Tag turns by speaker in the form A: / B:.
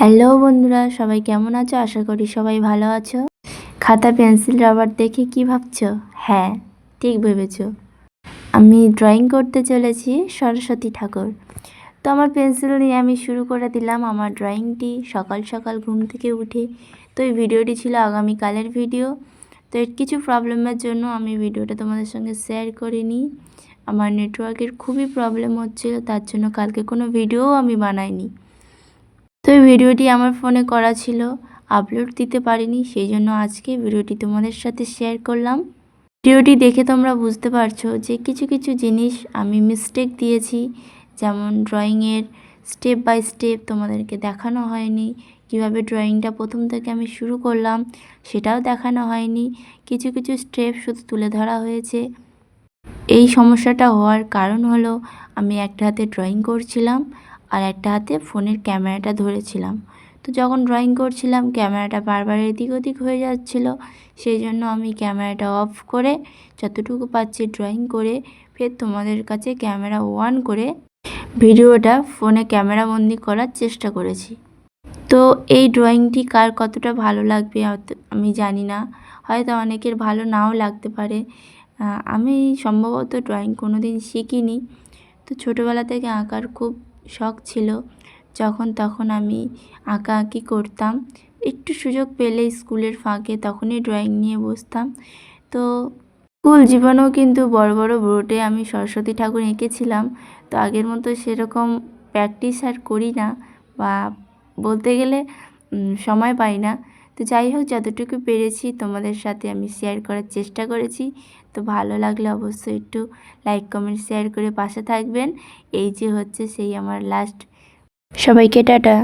A: Hello বন্ধুরা, সবাই কেমন আছো? আশা করি সবাই ভালো আছো। খাতা পেন্সিল রাবার দেখে কি ভাবছো? হ্যাঁ, ঠিক ভেবেছো। আমি ড্রয়িং করতে চলেছি সরস্বতী ঠাকুর। তো আমার পেন্সিল নিয়ে আমি শুরু করে দিলাম আমার ড্রয়িংটি সকাল সকাল ঘুম থেকে উঠে। তো এই ভিডিওটি ছিল আগামীকালের ভিডিও। তো এর কিছু প্রবলেমের জন্য আমি ভিডিওটা তোমাদের সঙ্গে শেয়ার করিনি। আমার নেটওয়ার্কের খুবই প্রবলেম হচ্ছিল, তার জন্য কালকে কোনো ভিডিওও আমি বানাইনি। তো এই ভিডিওটি আমার ফোনে করা ছিল, আপলোড দিতে পারিনি, সেই জন্য আজকে ভিডিওটি তোমাদের সাথে শেয়ার করলাম। ভিডিওটি দেখে তোমরা বুঝতে পারছো যে কিছু কিছু জিনিস আমি মিস্টেক দিয়েছি, যেমন ড্রয়িংয়ের স্টেপ বাই স্টেপ তোমাদেরকে দেখানো হয়নি। কিভাবে ড্রয়িংটা প্রথম থেকে আমি শুরু করলাম সেটাও দেখানো হয়নি। কিছু কিছু স্টেপ শুধু তুলে ধরা হয়েছে। এই সমস্যাটা হওয়ার কারণ হলো আমি একটা হাতে ড্রয়িং করছিলাম আর একটা হাতে ফোনের ক্যামেরাটা ধরেছিলাম। তো যখন ড্রয়িং করছিলাম ক্যামেরাটা বারবার এদিক ওদিক হয়ে যাচ্ছিল, সেই জন্য আমি ক্যামেরাটা অফ করে যতটুকু পাচ্ছি ড্রয়িং করে ফের তোমাদের কাছে ক্যামেরা অন করে ভিডিওটা ফোনে ক্যামেরাবন্দি করার চেষ্টা করেছি। তো এই ড্রয়িংটি কার কতটা ভালো লাগবে আমি জানি না, হয়তো অনেকের ভালো নাও লাগতে পারে। আমি সম্ভবত ড্রয়িং কোনো দিন শিখিনি। তো ছোটোবেলা থেকে আঁকার খুব শখ ছিল, যখন তখন আমি আঁকাআঁকি করতাম। একটু সুযোগ পেলে স্কুলের ফাঁকে তখনই ড্রয়িং নিয়ে বসতাম। তো স্কুল জীবনেও কিন্তু বড় বড় বোর্ডে আমি সরস্বতী ঠাকুর এঁকেছিলাম। তো আগের মতো সেরকম প্র্যাকটিস আর করি না, বা বলতে গেলে সময় পাই না। তো যাই হোক, যতটুকু পেরেছি তোমাদের সাথে আমি শেয়ার করার চেষ্টা করেছি। তো ভালো লাগলে অবশ্যই একটু লাইক কমেন্ট শেয়ার করে পাশে থাকবেন। এই যে হচ্ছে সেই আমার লাস্ট। সবাইকে টাটা।